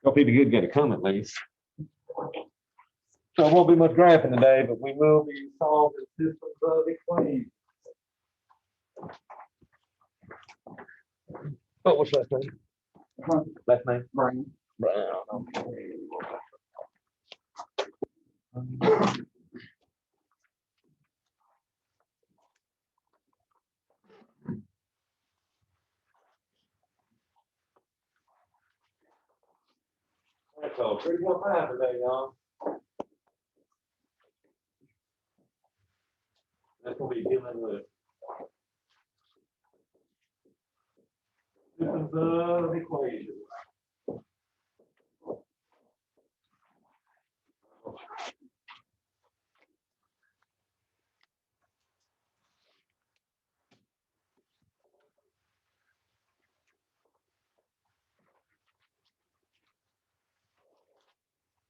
Hope it'd be good to get a comment, at least. So it won't be much graphing today, but we will be solving systems of equations. Oh, what's last name? Last name? Brown. Brown. Okay. That's all. 3.5 today, y'all. That's gonna be dealing with systems of equations.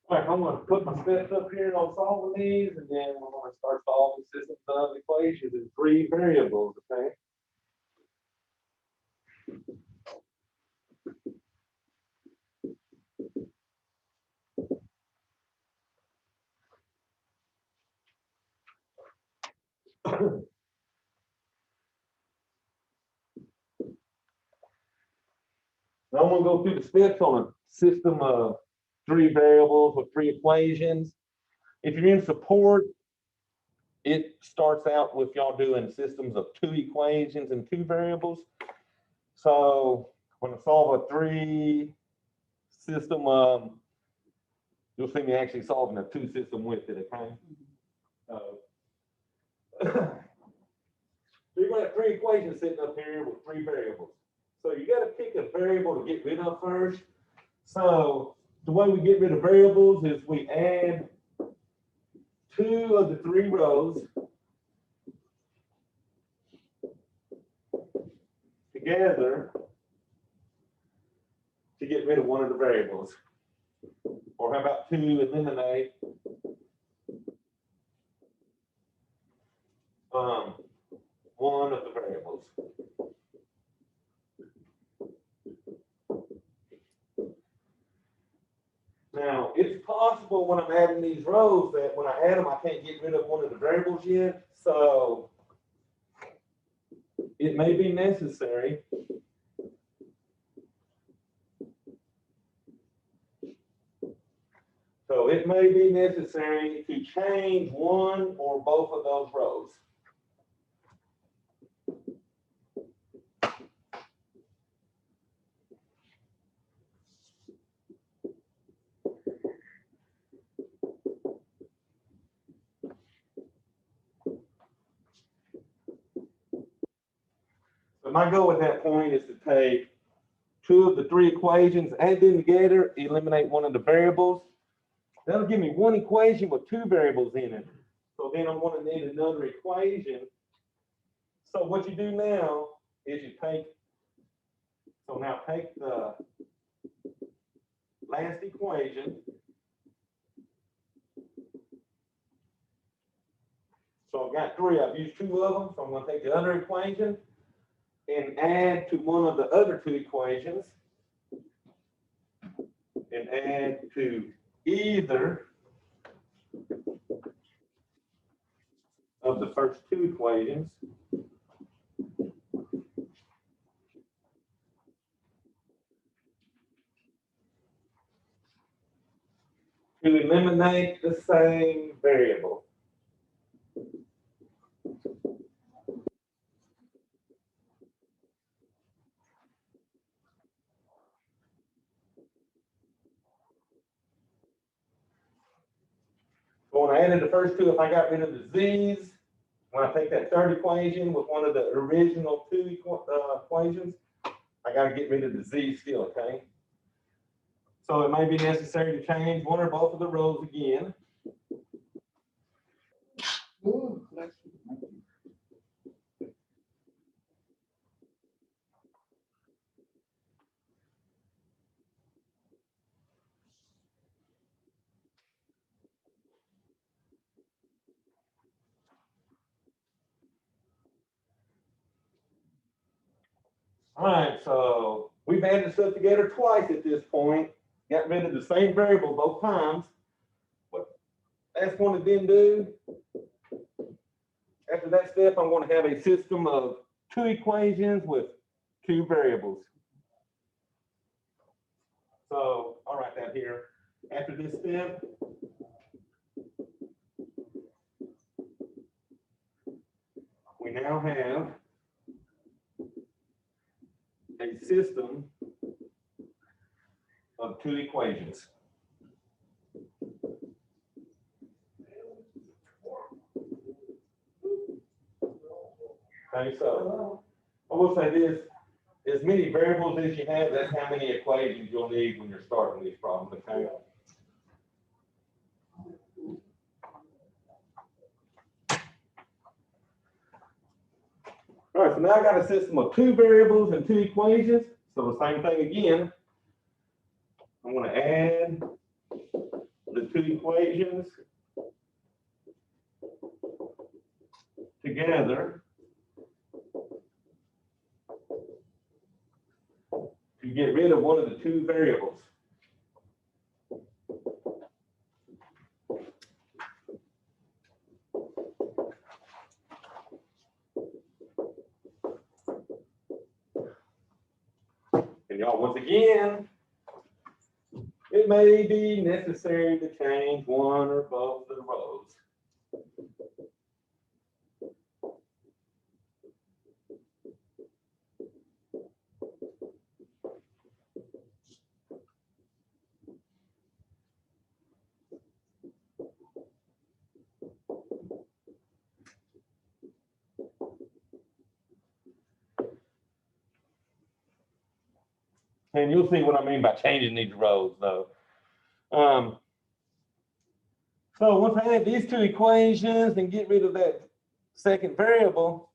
All right, I'm gonna put my steps up here on solving these, and then we're gonna start solving systems of equations in 3 variables, okay? Now I'm gonna go through the steps on a system of 3 variables with 3 equations. If you're in support, it starts out with y'all doing systems of 2 equations and 2 variables. So when I solve a 3 system, you'll see me actually solving a 2 system with it, okay? So you're gonna have 3 equations sitting up here with 3 variables. So you gotta pick a variable to get rid of first. So the way we get rid of variables is we add 2 of the 3 rows together to get rid of one of the variables. Or how about 2 eliminate one of the variables. Now, it's possible when I'm adding these rows that when I add them, I can't get rid of one of the variables yet. So it may be necessary to change one or both of those rows. So my goal at that point is to take 2 of the 3 equations, add them together, eliminate one of the variables. That'll give me 1 equation with 2 variables in it. So then I'm going to need another equation. So what you do now is you take the last equation. So I've got 3, I've used 2 of them, so I'm going to take the other equation and add to one of the other 2 equations and add to either of the first 2 equations. To eliminate the same variable. So when I added the first 2, if I got rid of the z's, when I take that third equation with one of the original 2 equations, I got to get rid of the z still, okay? So it may be necessary to change one or both of the rows again. Ooh, All right, so we've added stuff together twice at this point. got rid of the same variable both times. What that's going to then do, after that step, I'm going to have a system of two equations with two variables. So I'll write that here. After this step, we now have a system of two equations. Okay, so I will say this, as many variables as you have, that's how many equations you'll need when you're starting these problems, okay? All right, so now I got a system of two variables and two equations. So the same thing again. I'm going to add the two equations together to get rid of one of the two variables. And y'all, once again, it may be necessary to change one or both of the rows. And you'll see what I mean by changing these rows, though. So once I add these two equations and get rid of that second variable,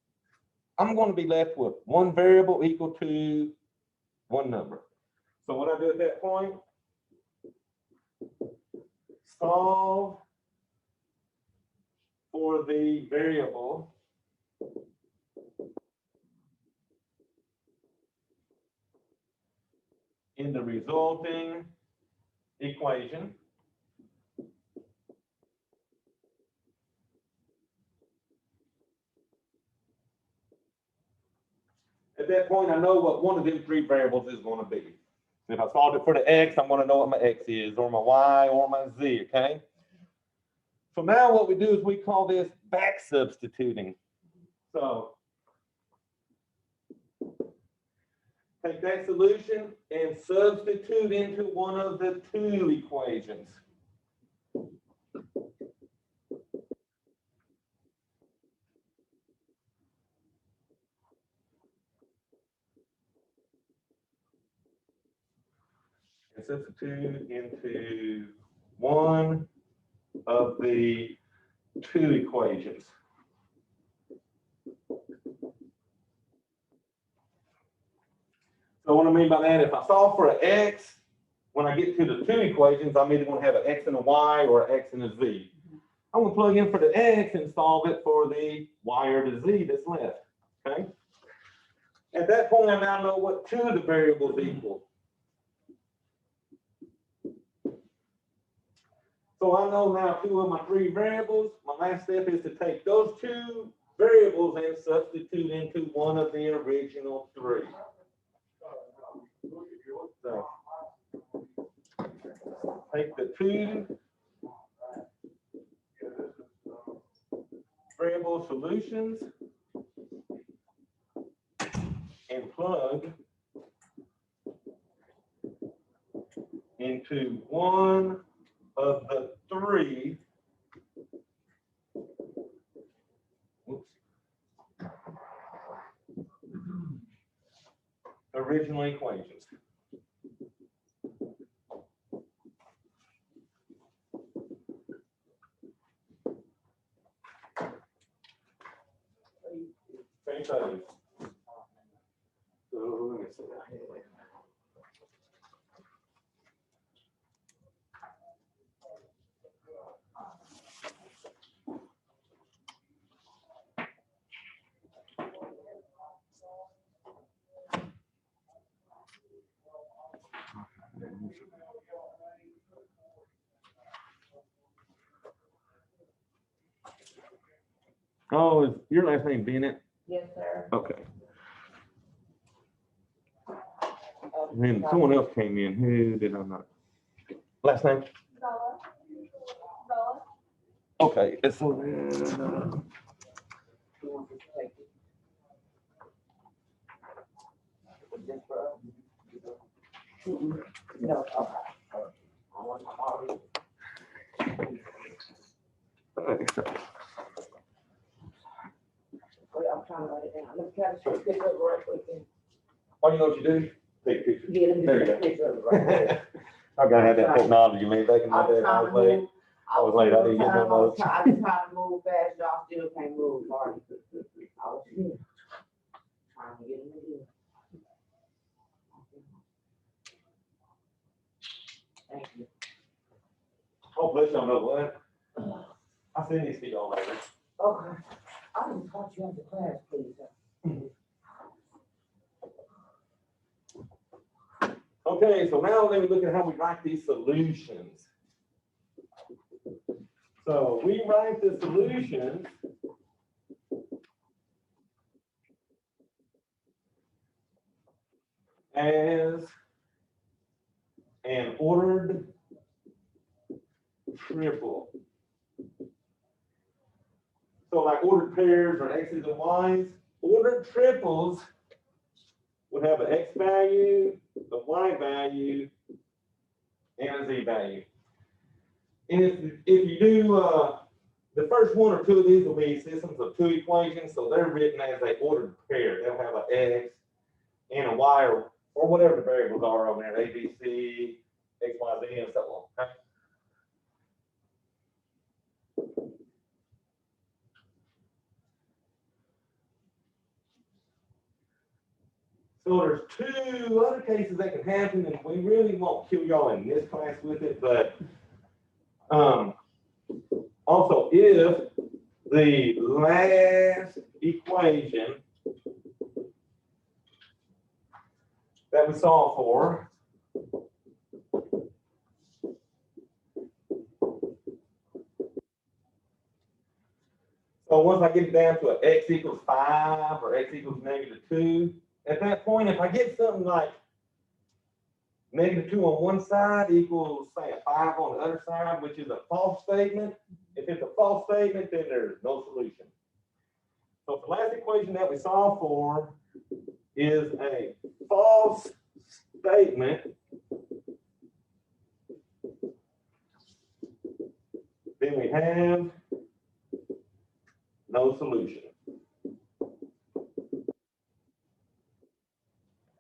I'm going to be left with one variable equal to one number. So what I do at that point, solve for the variable in the resulting equation. At that point, I know what one of them three variables is going to be. If I solved it for the x, I'm going to know what my x is, or my y, or my z, okay? So now what we do is we call this back substituting. So take that solution and substitute into one of the two equations. And substitute into one of the two equations. So what I mean by that, if I solve for an x, when I get to the two equations, I'm either going to have an x and a y or an x and a z. I'm going to plug in for the x and solve it for the y or the z that's left. Okay. At that point, I now know what two of the variables equal. So I know now two of my three variables. My last step is to take those two variables and substitute into one of the original three. So take the two variable solutions and plug into one of the three original equations. Same thing. So let me see. Oh, is your last name Bennett? Yes, sir. Okay. And then someone else came in. Who did I not? Last name? Bella. Bella. Okay. It's so No, I'm trying to write it down. Let me try to show pick up right quick. Oh, you know what you do? Take pictures. Yeah, let me There you take a go. picture of it right quick. I gotta have that technology, man. Back in I my day, was I trying was to late. move. I was late. I didn't get no I was notes. trying to move fast, y'all still can't move, Marty. I was here. Trying to get in the deal. Thank you. Oh, bless y'all know what? I'll send these to y'all later. Okay. I didn't talk you after class, please. Okay, so now let me look at how we write these solutions. So we write the solutions as an ordered triple. So like ordered pairs or x's and y's, ordered triples would have an x value, a y value, and a z value. And if you do, the first one or two of these will be systems of two equations, so they're written as a ordered pair. They'll have an x and a y or whatever the variables are on there, a, b, c, x, y, z, and so on. Okay? So there's two other cases that can happen, and we really won't kill y'all in this class with it, but also if the last equation that we solved for so once I get it down to an x equals 5 or x equals -2, at that point, if I get something like -2 on one side equals, say, a 5 on the other side, which is a false statement. If it's a false statement, then there's no solution. So if the last equation that we solve for is a false statement, then we have no solution.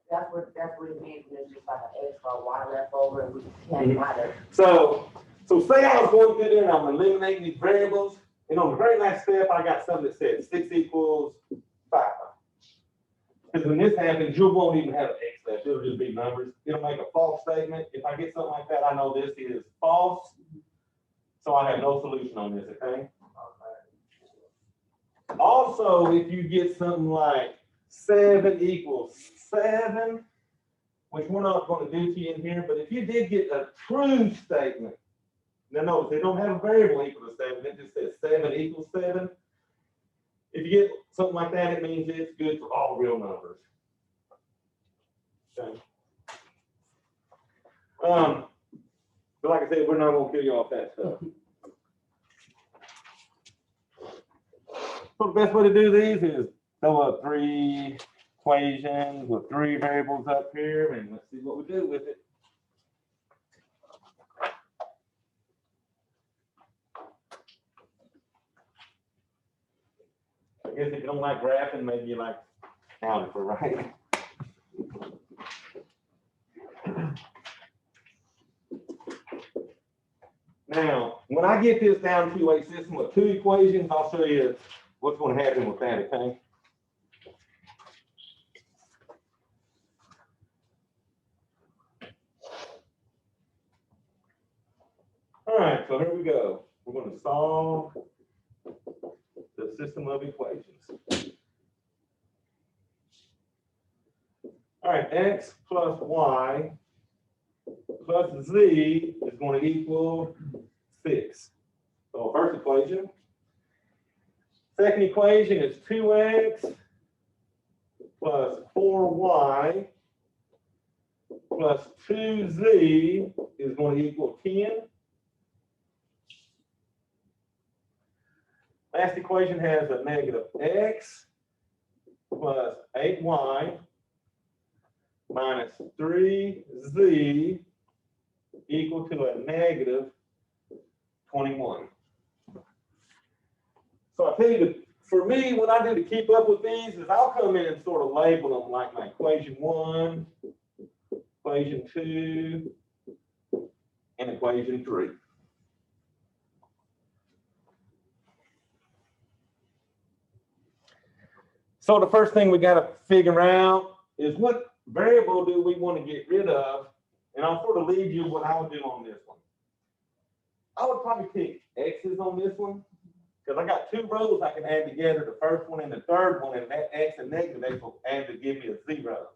That's what it means, when it's just like an X or Y left over and we can't matter. So say I was going through there and I'm eliminating these variables, and on the very last step, I got something that said 6 equals 5. Because when this happens, you won't even have an X left, it'll just be numbers. It'll make a false statement. If I get something like that, I know this is false, so I have no solution on this, okay? Also, if you get something like 7 equals 7, which we're not going to do to you in here, but if you did get a true statement, now notice they don't have a variable equal to 7, it just says 7 equals 7. If you get something like that, it means it's good for all real numbers. Okay. But like I said, we're not going to kill you off that stuff. So the best way to do these is throw up 3 equations with 3 variables up here, and let's see what we do with it. I guess if you don't like graphing, maybe you like algebra, right? Now, when I get this down to a system of 2 equations, I'll show you what's going to happen with that, okay? All right, so here we go. We're going to solve the system of equations. All right, x plus y plus z is going to equal 6. So first equation, Second equation is 2x plus 4y plus 2z is going to equal 10. Last equation has a negative x plus 8y minus 3z equal to a negative 21. So I tell you, for me, what I do to keep up with these is I'll come in and sort of label them like my equation 1, equation 2, and equation 3. So the first thing we got to figure out is what variable do we want to get rid of? And I'll sort of lead you what I would do on this one. I would probably pick x's on this one because I got two rows I can add together, the first one and the third one, and that x and negative x will add to give me a 0.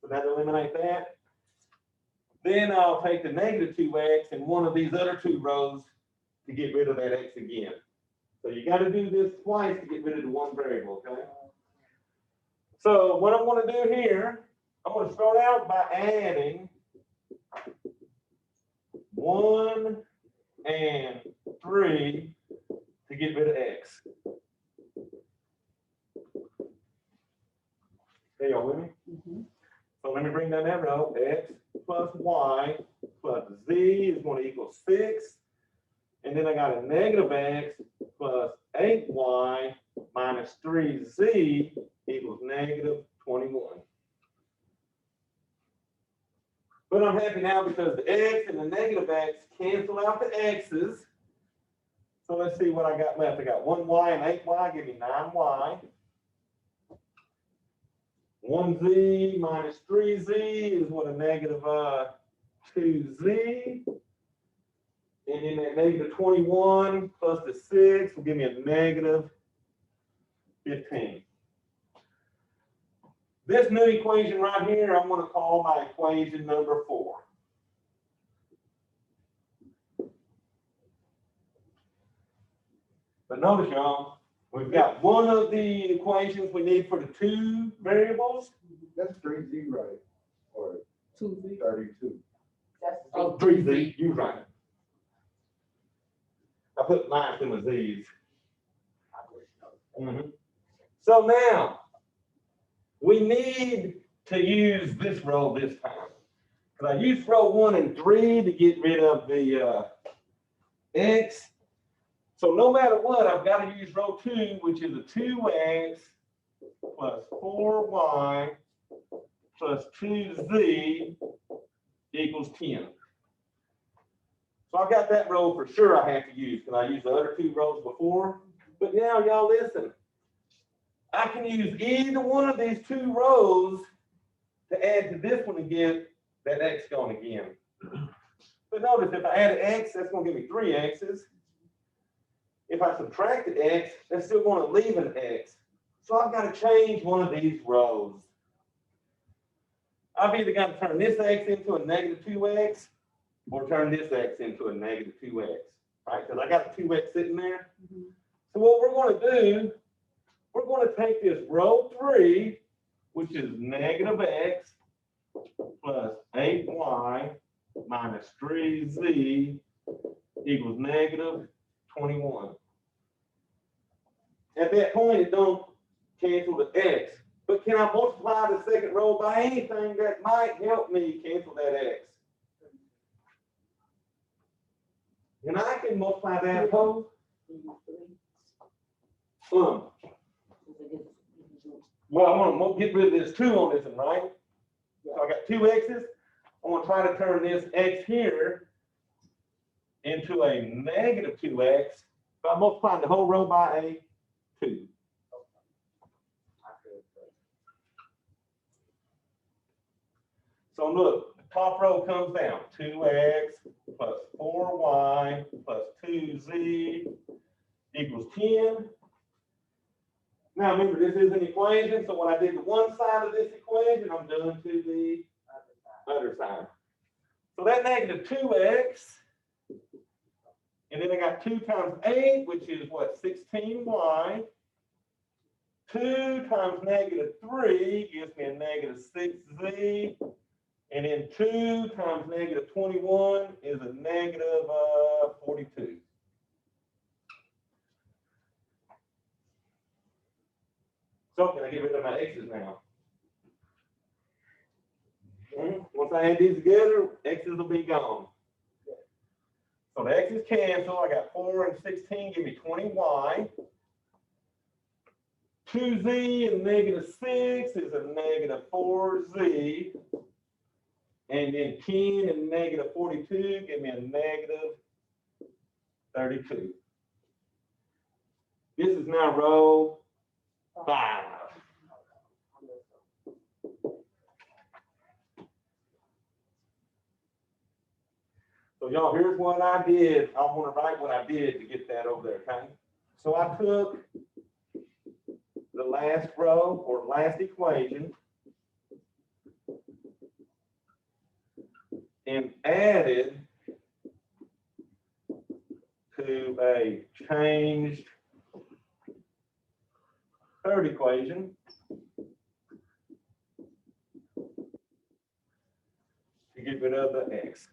So that eliminate that. Then I'll take the negative 2x in one of these other two rows to get rid of that x again. So you got to do this twice to get rid of the one variable, okay? So what I'm going to do here, I'm going to start out by adding 1 and 3 to get rid of x. Hey, y'all with me? Mm-hmm. So let me bring down that row. X plus y plus z is going to equal 6. And then I got a negative x plus 8y minus 3z equals negative 21. But I'm happy now because the x and the negative x cancel out the x's. So let's see what I got left. I got 1y and 8y, give me 9y. 1z minus 3z is what, a negative 2z. And then that negative 21 plus the 6 will give me a negative 15. This new equation right here, I'm going to call my equation number 4. But notice, y'all, we've got one of the equations we need for the two variables. That's 3z, right? Or 2z. 32. That's Oh, 3z, you're right. I put lines in my z's. Mm-hmm. So now, we need to use this row this time. Because I used row 1 and 3 to get rid of the x. So no matter what, I've got to use row 2, which is a 2x plus 4y plus 2z equals 10. So I got that row for sure I have to use because I used the other two rows before. But now, y'all listen. I can use either one of these two rows to add to this one and get that x going again. But notice, if I add an x, that's going to give me 3 x's. If I subtract the x, that's still going to leave an x. So I've got to change one of these rows. I've either got to turn this x into a negative 2x or turn this x into a negative 2x, right? Because I got a 2x sitting there. Mm-hmm. So what we're going to do, we're going to take this row 3, which is negative x plus 8y minus 3z equals negative 21. At that point, it don't cancel the x. But can I multiply the second row by anything that might help me cancel that x? And I can multiply that whole. Well, I'm going to get rid of this 2 on this one, right? So I got 2 x's. I'm going to try to turn this x here into a negative 2x. So I'm multiplying the whole row by a 2. So look, the top row comes down. 2x plus 4y plus 2z equals 10. Now remember, this is an equation, so when I did the one side of this equation, I'm doing to the other side. So that negative 2x, and then I got 2 times 8, which is what, 16y 2 times -3 gives me a -6z. And then 2 times -21 is a -42. So can I get rid of my x's now? Once I add these together, x's will be gone. So the x's cancel. I got 4 and 16 give me 20y. 2z and -6 is a -4z. And then 10 and -42 give me a -32. This is now row 5. So y'all, here's what I did. I want to write what I did to get that over there, okay? So I took the last row or last equation and added to a changed third equation to get rid of the x.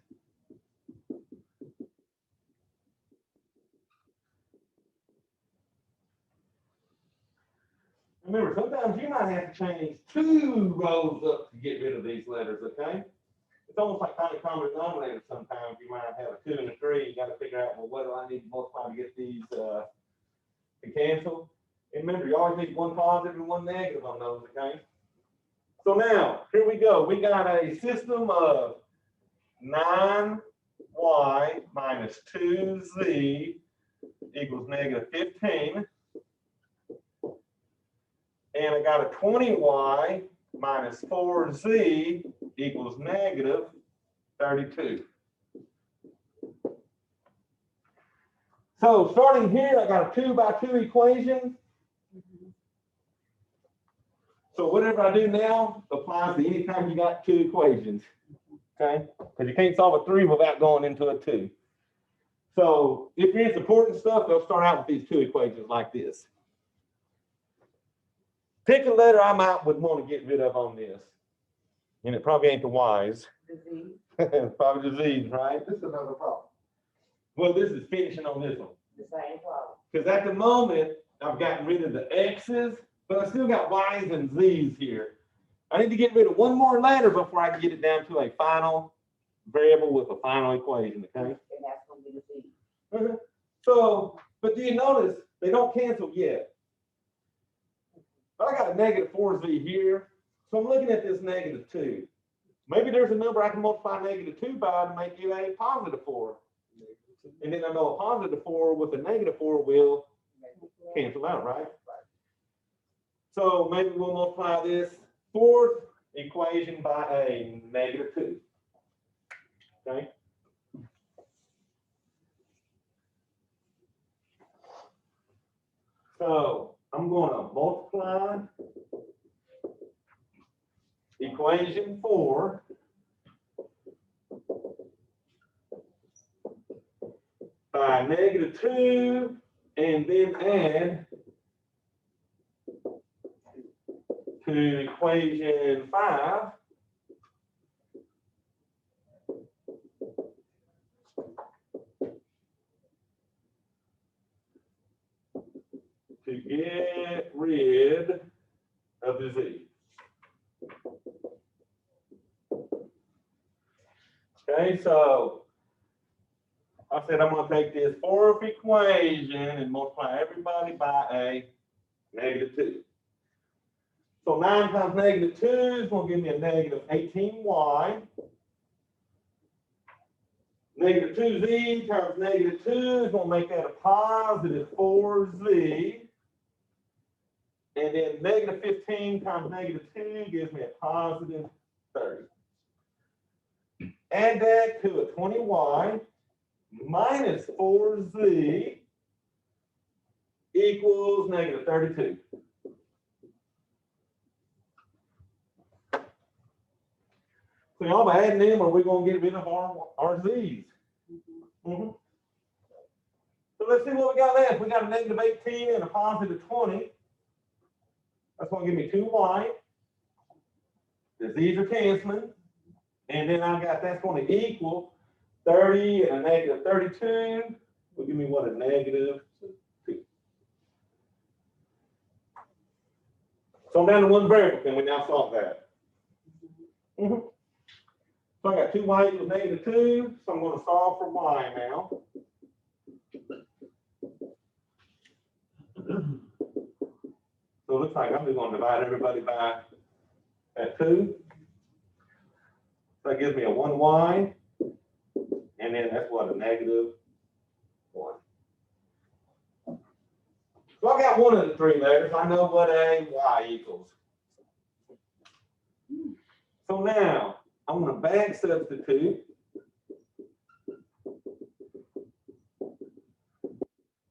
Remember, sometimes you might have to change 2 rows up to get rid of these letters, okay? It's almost like finding common denominator sometimes. You might have a 2 and a 3. You got to figure out, well, what do I need to multiply to get these to cancel? And remember, you always need one positive and one negative on those, okay? So now, here we go. We got a system of 9y minus 2z equals -15. And I got a 20y minus 4z equals -32. So starting here, I got a 2 by 2 equation. So whatever I do now applies to any time you got 2 equations, okay? Because you can't solve a 3 without going into a 2. So if you're in supporting stuff, they'll start out with these 2 equations like this. Pick a letter I would want to get rid of on this. And it probably ain't the Y's. Disease, Probably disease, right? This is another problem. Well, this is finishing on this one. the same problem. Because at the moment, I've gotten rid of the X's, but I still got Y's and Z's here. I need to get rid of one more letter before I can get it down to a final variable with a final equation, okay? And that's gonna be disease. So, but do you notice they don't cancel yet? But I got a -4z here, so I'm looking at this -2. Maybe there's a number I can multiply -2 by to make you a +4. And then I know a +4 with a -4 will cancel out, right? So maybe we'll multiply this fourth equation by a -2. Okay? So I'm going to multiply equation 4 by -2 and then add to equation 5 to get rid of the z. Okay, so I said I'm going to take this fourth equation and multiply everybody by a -2. So 9 times -2 is going to give me a -18y. -2z times -2 is going to make that a +4z. And then -15 times -2 gives me a +30. Add that to a 20y minus 4z equals -32. So y'all, by adding them, are we going to get rid of our z's? So let's see what we got left. We got a -18 and a +20. That's gonna give me 2y. The z's are canceling. And then I got, that's gonna equal 30 and a negative 32 will give me what, a negative 2. So I'm down to one variable. Can we now solve that? So I got 2y equals negative 2. So I'm going to solve for y now. So it looks like I'm just going to divide everybody by that 2. So that gives me a 1y. And then that's what, a negative 1. So I got one of the 3 letters. I know what a y equals. So now I'm going to back substitute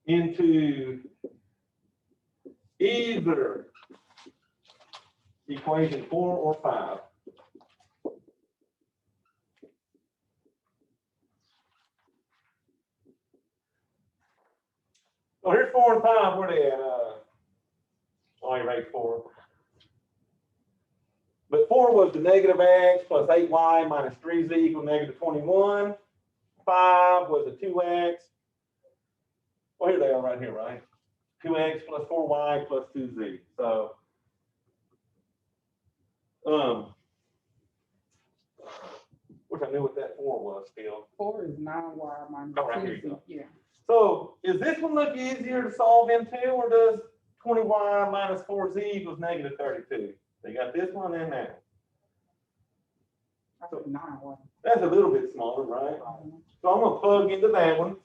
into either equation 4 or 5. So here's 4 and 5. Where they at? Oh, you right, 4. But 4 was the negative x plus 8y minus 3z equals negative 21. 5 was the 2x. Well, here they are right here, right? 2x plus 4y plus 2z. So, wish I knew what that 4 was still. 4 is 9y minus Oh, right, here you 2z. go. Yeah. So, is this one look easier to solve into, or does 20y minus 4z equals negative 32? They got this one and that. I said 9y. That's a little bit smaller, right? So I'm going to plug into that one.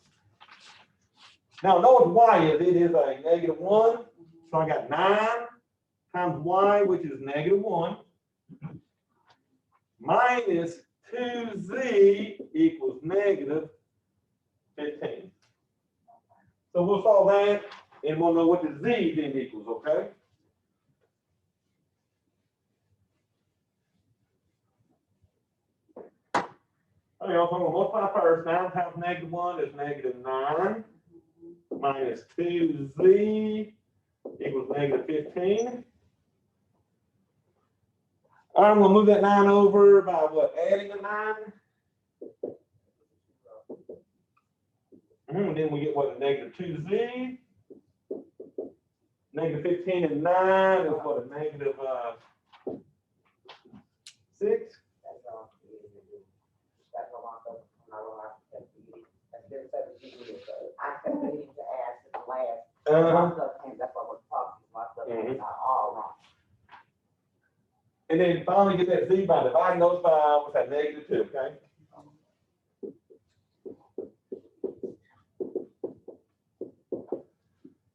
Now, know what y is. It is a negative 1. So I got 9 times y, which is negative 1, minus 2z equals negative 15. So we'll solve that, and we'll know what the z then equals, okay? Okay, so I'm going to multiply first. 9 times negative 1 is negative 9, minus 2z equals negative 15. All right, I'm going to move that 9 over by what? Adding a 9? And then we get what? A negative 2z. Negative 15 and 9 is what? A negative 6. I kept meaning to ask at the last. That's what we're talking about. All wrong. And then finally get that z by dividing those by what's that, negative 2, okay?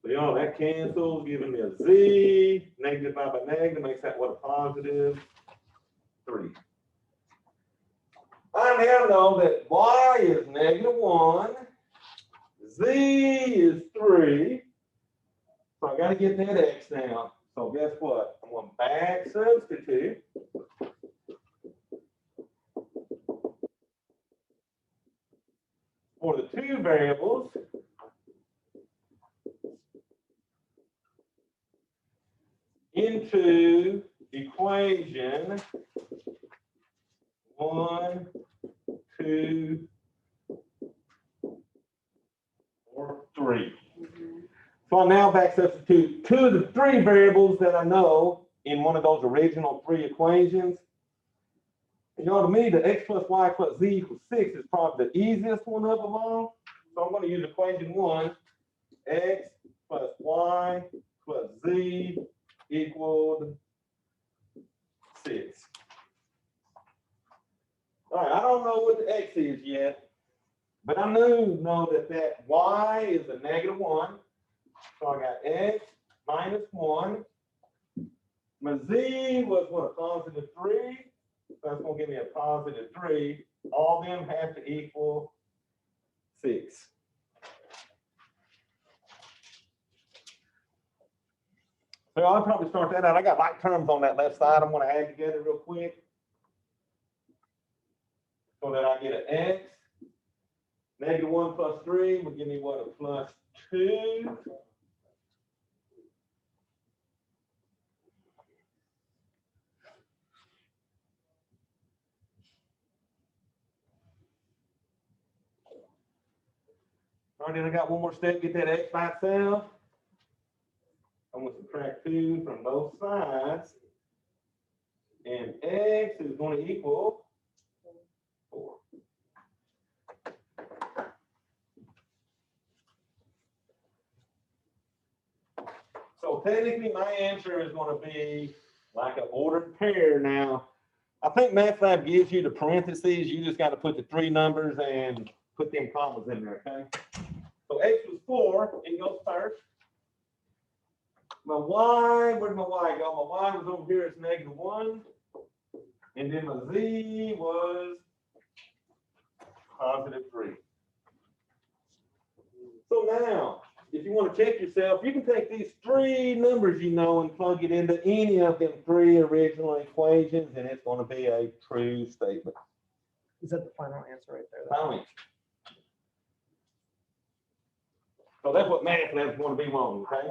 So y'all, that cancels, giving me a z. Negative by negative makes that what, a positive 3. I now know that y is negative 1, z is 3. So I got to get that x now. So guess what? I'm going to back substitute. For the 2 variables, into equation 1, 2, or 3. So I now back substitute 2 of the 3 variables that I know in one of those original 3 equations. And to me, the x plus y plus z equals 6 is probably the easiest one of them all. So I'm going to use equation 1, x plus y plus z equaled 6. All right, I don't know what the x is yet, but I know that y is a negative 1. So I got x minus 1. My z was what, a positive 3. So that's going to give me a positive 3. All of them have to equal 6. So I'll probably start that out. I got like terms on that left side I'm going to add together real quick. So that I get an x. Negative 1 plus 3 would give me what, a plus 2. All right, then I got one more step, get that x by itself. I'm gonna subtract 2 from both sides. And x is gonna equal 4. So technically, my answer is gonna be like an ordered pair. Now, I think MATLAB gives you the parentheses. You just gotta put the 3 numbers and put them commas in there, okay? So x was 4, it goes first. My y, where'd my y go? My y was over here, it's -1. And then my z was +3. So now, if you want to check yourself, you can take these 3 numbers you know and plug it into any of them 3 original equations, and it's going to be a true statement. Is that the final answer right there? Final answer. So that's what MATLAB's going to be wrong, okay?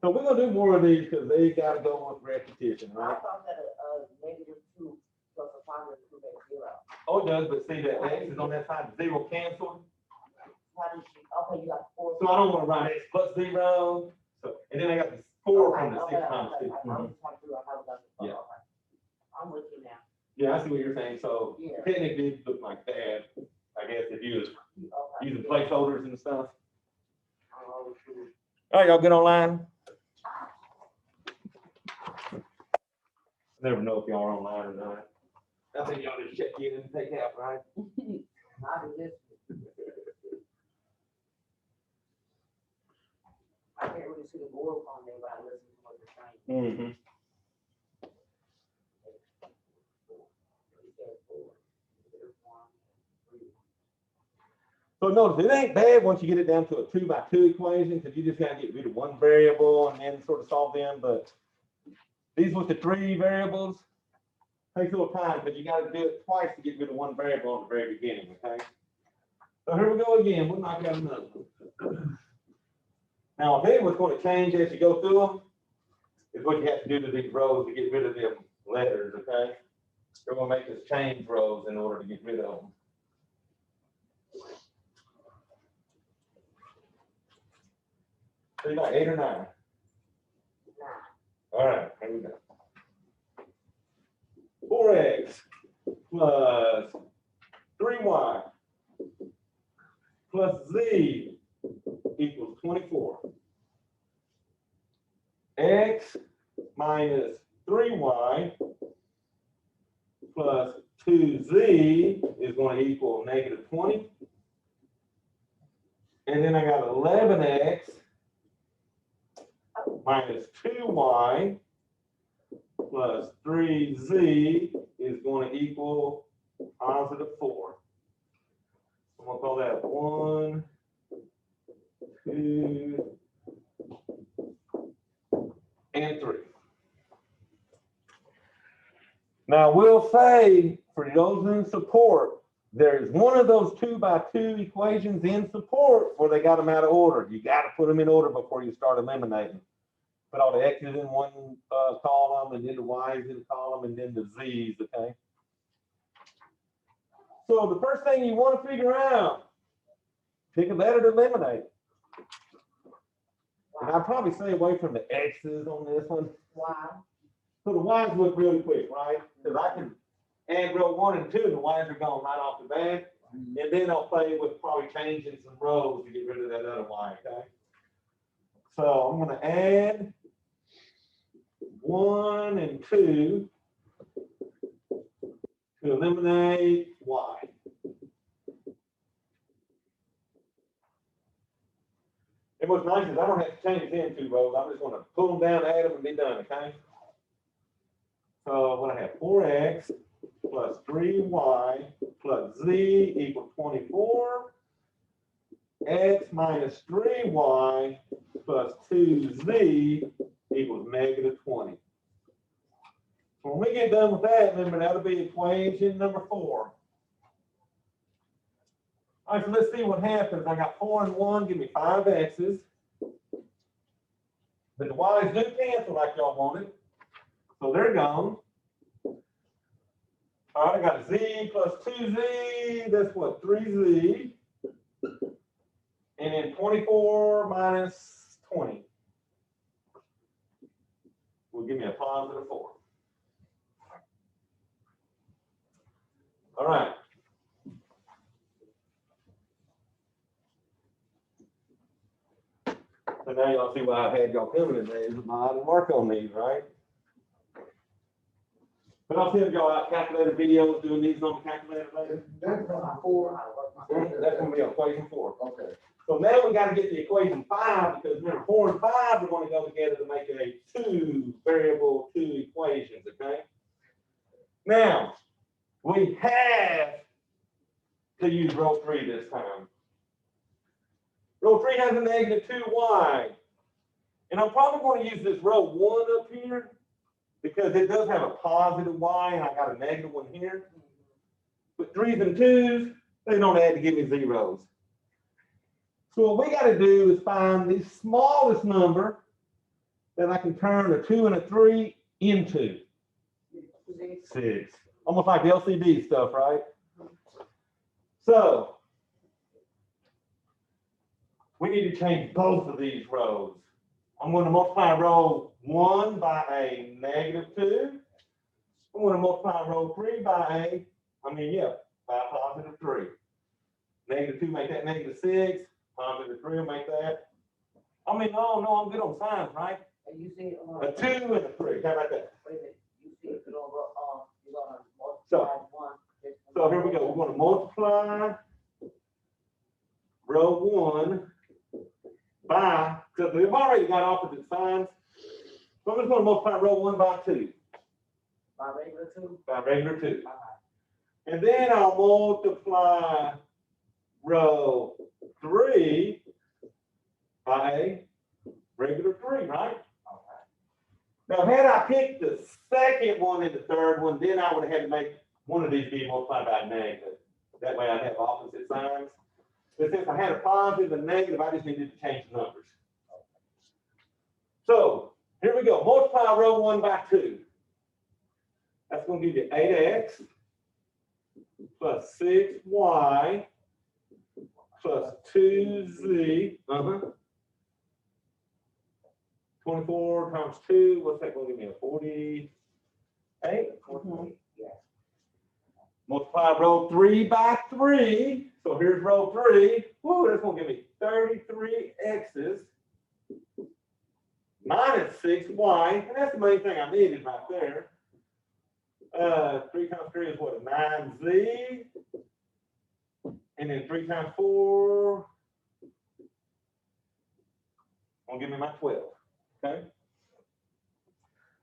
So we're going to do more of these because they got to go with repetition, I right? thought that -2 plus a +2 makes 0. Oh, it does, but see that x is on that side, 0 canceled. How did she, okay, you got 4. So I don't want to write x plus 0. So, and then I got this 4 from the 6 times 2. I was trying to figure out how we got the 4. Yeah. Okay. I'm with you now. Yeah, I see what you're saying. So Yeah. technically it look like that. I guess if you was Okay. using placeholders and stuff. I'm always true. All right, y'all get online. Never know if y'all are online or not. I think y'all just check in and take out, right? Not in this. I can't really see the board on there, but I listen to what you're saying. Mm-hmm. So notice it ain't bad once you get it down to a 2 by 2 equation, because you just gotta get rid of one variable and then sort of solve them. But these with the 3 variables takes a little time, but you gotta do it twice to get rid of one variable in the very beginning, okay? So here we go again. We'll knock out another one. Now, I'll tell you what's going to change as you go through them is what you have to do to these rows to get rid of them letters, okay? We're going to make this change rows in order to get rid of them. So you got 8 or 9? All right, here we go. 4x plus 3y plus z equals 24. X minus 3y plus 2z is going to equal -20. And then I got 11x minus 2y plus 3z is going to equal +4. I'm going to call that 1, 2, and 3. Now we'll say for those in support, there's one of those 2 by 2 equations in support where they got them out of order. You got to put them in order before you start eliminating. Put all the x's in one column, and then the y's in a column, and then the z's, okay? So the first thing you want to figure out, pick a letter to eliminate. And I'd probably stay away from the x's on this one. Why? So the y's look really quick, right? Because I can add row 1 and 2, and the y's are gone right off the bat. And then I'll play with probably changing some rows to get rid of that other y, okay? So I'm going to add 1 and 2 to eliminate y. And what's nice is I don't have to change in 2 rows. I'm just going to pull them down, add them, and be done, okay? So I'm going to have 4x plus 3y plus z equals 24. X minus 3y plus 2z equals -20. So when we get done with that, remember that'll be equation number 4. All right, so let's see what happens. I got 4 and 1, give me 5 x's. But the y's do cancel like y'all wanted. So they're gone. All right, I got a z plus 2z, that's what, 3z. And then 24 minus 20 will give me a positive 4. All right. So now y'all see why I had y'all coming today, is I didn't work on these, right? But I'll send y'all out calculator videos doing these on the calculator later. That's on 4. That's gonna be equation 4. Okay. So now we gotta get the equation 5, because remember, 4 and 5 are gonna go together to make a 2 variable, 2 equations, okay? Now, we have to use row 3 this time. Row 3 has a negative 2y. And I'm probably going to use this row 1 up here because it does have a positive y and I got a negative 1 here. But 3's and 2's, they don't add to give me zeros. So what we got to do is find the smallest number that I can turn a 2 and a 3 into. 6. Almost like the LCD stuff, right? So we need to change both of these rows. I'm going to multiply row 1 by a negative 2. I'm going to multiply row 3 by a positive 3. Negative 2 make that negative 6. Positive 3 will make that. No, I'm good on signs, right? And you see, A 2 and a 3. How about that? wait a minute, you see, you're gonna So- multiply 1. So here we go. We're going to multiply row 1 by, because we've already got opposite signs. So I'm just going to multiply row 1 by 2. By regular 2? By regular 2. And then I'll multiply row 3 by a regular 3, right? Now, had I picked the second one and the third one, then I would have had to make one of these be multiplied by a negative. That way I'd have opposite signs. But since I had a positive and negative, I just needed to change the numbers. So here we go. Multiply row 1 by 2. That's going to give you 8x plus 6y plus 2z. 24 times 2, what's that going to give me? A 48? Yeah. Multiply row 3 by 3. So here's row 3. Woo, that's going to give me 33 x's minus 6y. And that's the main thing I needed right there. 3 times 3 is what? A 9z. And then 3 times 4 will give me my 12. Okay?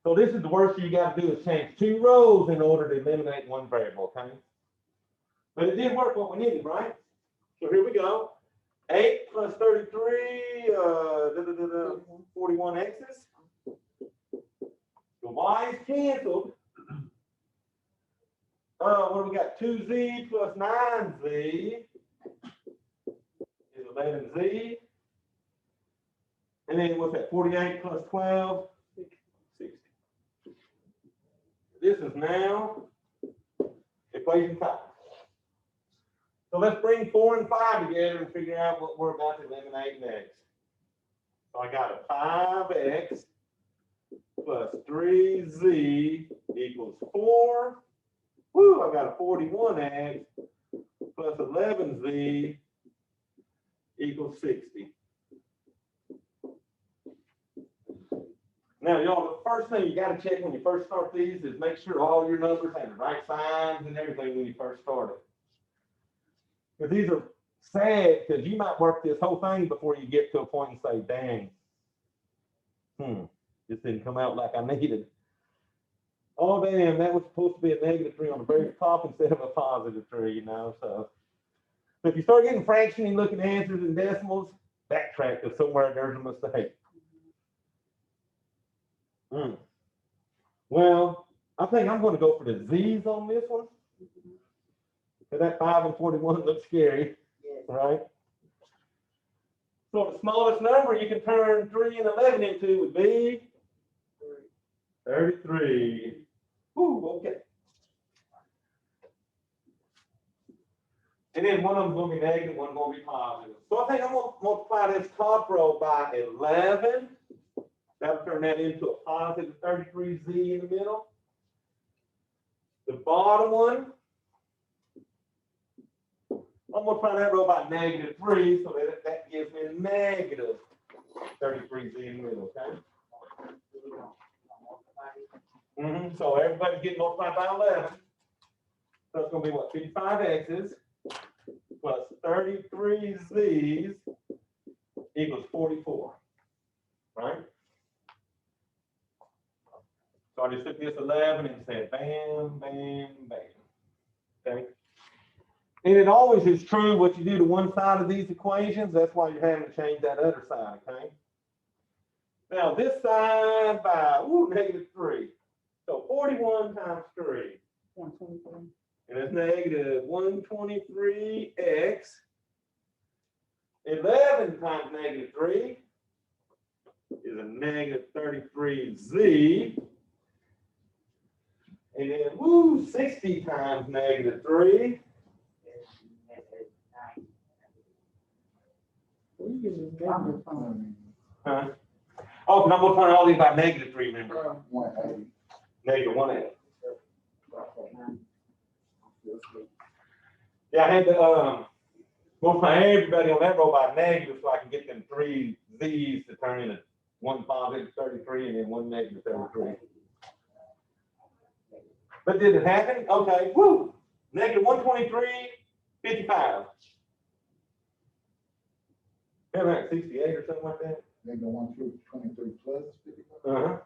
So this is the worst you got to do is change 2 rows in order to eliminate one variable, okay? But it did work what we needed, right? So here we go. 8 plus 33, 41 x's. The y is canceled. What do we got? 2z plus 9z is 11z. And then what's that? 48 plus 12, 60. This is now equation 5. So let's bring 4 and 5 together and figure out what we're about to eliminate next. So I got a 5x plus 3z equals 4. Woo, I got a 41x plus 11z equals 60. Now, y'all, the first thing you got to check when you first start these is make sure all your numbers have the right signs and everything when you first start it. Because these are sad, because you might work this whole thing before you get to a point and say, dang, this didn't come out like I needed. Oh, damn, that was supposed to be a negative 3 on the very top instead of a positive 3, you know. So if you start getting fractioning looking answers and decimals, backtrack because somewhere there's a mistake. Well, I think I'm going to go for the Z's on this one. Because that 5 and 41 looks scary, Yes. right? So the smallest number you can turn 3 and 11 into would be 33. Ooh, okay. And then one of them's gonna be negative, one's gonna be positive. So I think I'm gonna multiply this top row by 11. That'll turn that into a positive 33z in the middle. The bottom one, I'm gonna find that row by -3, so that gives me negative 33z in the middle, okay? So everybody's getting multiplied by 11. So it's gonna be what, 55x's plus 33z's equals 44, right? So I just took this 11 and said bam, bam, bam, okay? And it always is true what you do to one side of these equations, that's why you're having to change that other side, okay? Now this side by, -3. So 41 times 3. 123. And it's negative 123x. 11 times -3 is a negative 33z. And then, 60 times -3. Huh? Oh, but I'm going to turn all these by -3, remember? 180. Negative 180. Yeah, I had to multiply everybody on that row by negative so I can get them 3 z's to turn into one positive 33 and then one negative 33. But did it happen? Okay, woo! Negative 123, 55. Yeah, like 68 or something like that. Negative 123 plus 55. Uh-huh.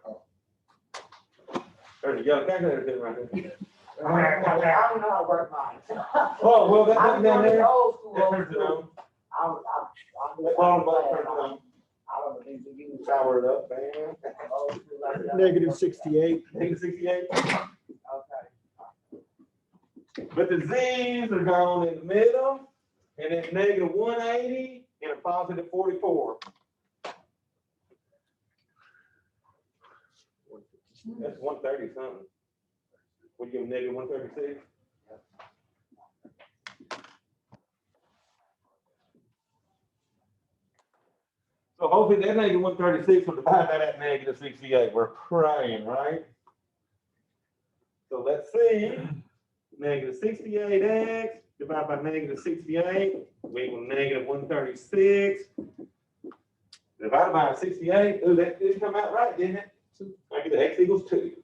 There's a yellow calculator sitting right there. I don't know how to work mine. Oh, well, that I'm button down doing there, old school, that old turns it school. on. I'm That bottom button turns it on. I don't need to use. Power it up, bam. Old school like that. -68. Negative 68. Okay. But the z's are gone in the middle, and it's negative 180 and a positive 44. That's 130 something. What do you give them, negative 136? So hopefully that negative 136 will divide by that negative 68. We're praying, right? So let's see. Negative 68x divided by negative 68, we equal negative 136. Divided by 68, ooh, that didn't come out right, didn't it? I get the x equals 2.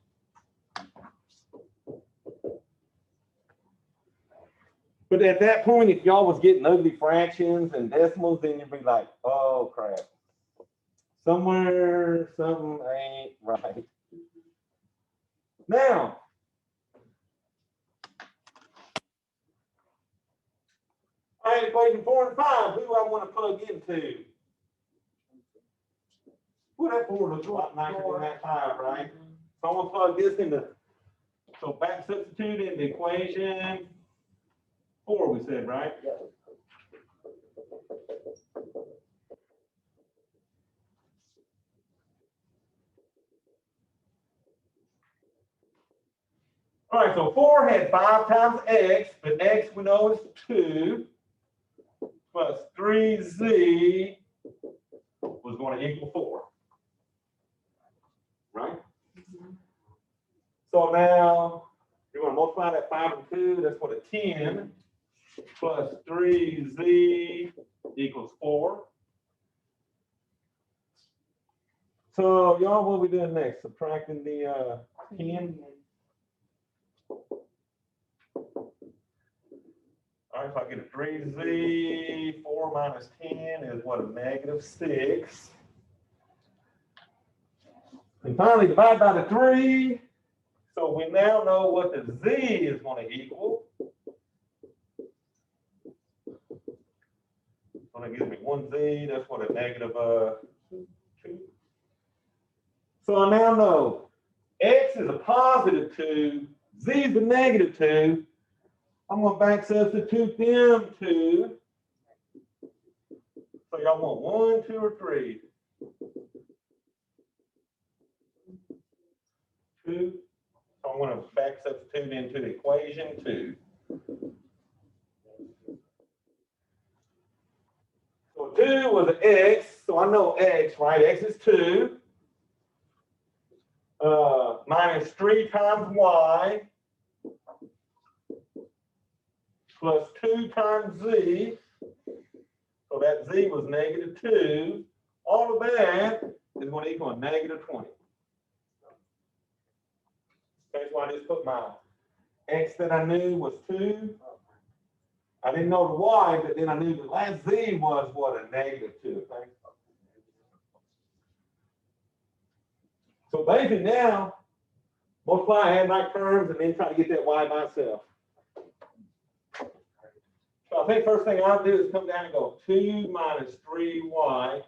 But at that point, if y'all was getting ugly fractions and decimals, then you'd be like, oh crap. Somewhere, something ain't right. Now, all right, equation 4 and 5, who do I want to plug into? Well, that 4 looks a lot nicer than that 5, right? So I'm going to plug this into, so back substitute in the equation 4, we said, right? All right, so 4 had 5 times x, but x we know is 2, plus 3z was going to equal 4. Right? So now you're going to multiply that 5 and 2, that's what a 10, plus 3z equals 4. So y'all, what are we doing next? Subtracting the 10? All right, so I get a 3z, 4 minus 10 is what, a negative 6. And finally, divide by the 3. So we now know what the z is going to equal. So that gives me 1z, that's what, a negative 2. So I now know x is a positive 2, z is a negative 2. I'm going to back substitute them 2. So y'all want 1, 2, or 3? 2. So I'm going to back substitute into the equation 2. 2 was an x, so I know x, right? X is 2. Minus 3 times y plus 2 times z. So that z was -2. All of that is going to equal a -20. That's why I just put my x that I knew was 2. I didn't know the y, but then I knew the last z was what, a -2. Okay? So basically now, multiply and add like terms and then try to get that y by itself. So I think first thing I'll do is come down and go 2 minus 3y.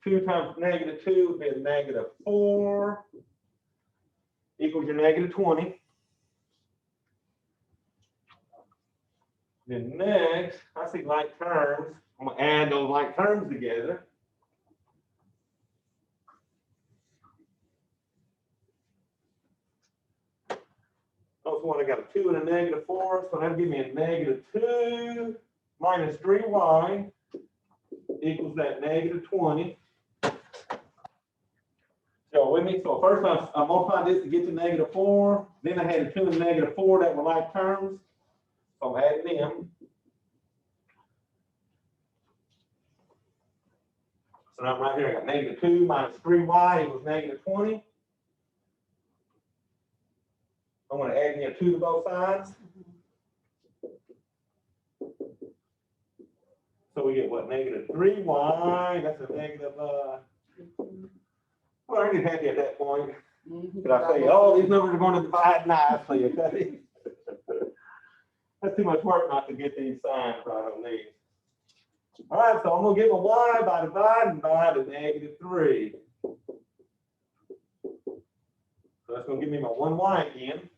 2 times -2 would be a -4 equals your -20. Then next, I see like terms. I'm going to add those like terms together. Oh, so what, I got a 2 and a -4, so that'll give me a -2 minus 3y equals that -20. So with me, so first I multiplied this to get to -4, then I had a 2 and a -4 that were like terms, so I'm adding them. So now right here, I got -2 minus 3y equals -20. I'm going to add me a 2 to both sides. So we get what, -3y, that's a negative, well, I get happy at that point. Could I say, oh, these numbers are going to divide nicely, okay? That's too much work not to get these signs right on these. All right, so I'm going to get my y by dividing by the -3. So that's going to give me my 1y again.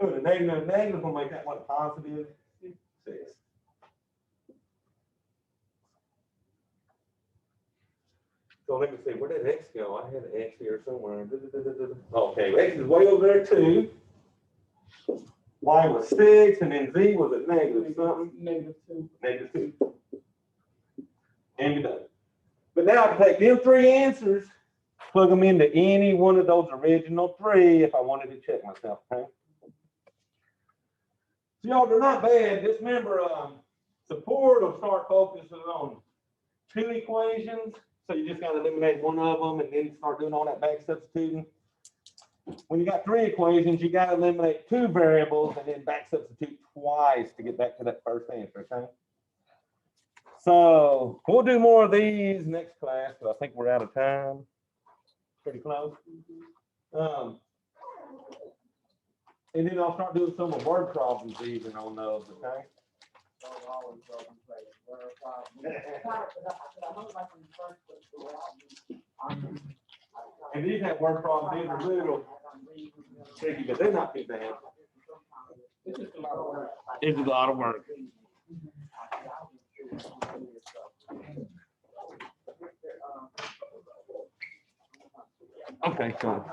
Oh, the negative will make that one positive 6. So let me see, where did x go? I had an x here somewhere. Okay, x is way over there too. Y was 6, and then z was a negative something. -2. And you're done. But now I can take them 3 answers, plug them into any one of those original 3 if I wanted to check myself, okay? So y'all, they're not bad. Just remember, support will start focusing on 2 equations. So you just got to eliminate one of them and then start doing all that back substituting. When you got 3 equations, you got to eliminate 2 variables and then back substitute twice to get back to that first answer, okay? So we'll do more of these next class, but I think we're out of time. Pretty close. And then I'll start doing some of word problems even on those, okay? And these have word problems, these are little tricky, but they're not too bad. It's just a lot of work. It's a lot of work. Okay, so,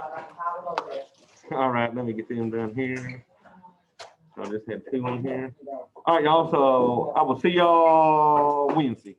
all right, let me get them done here. I just had 2 on here. All right, y'all, so I will see y'all Wednesday.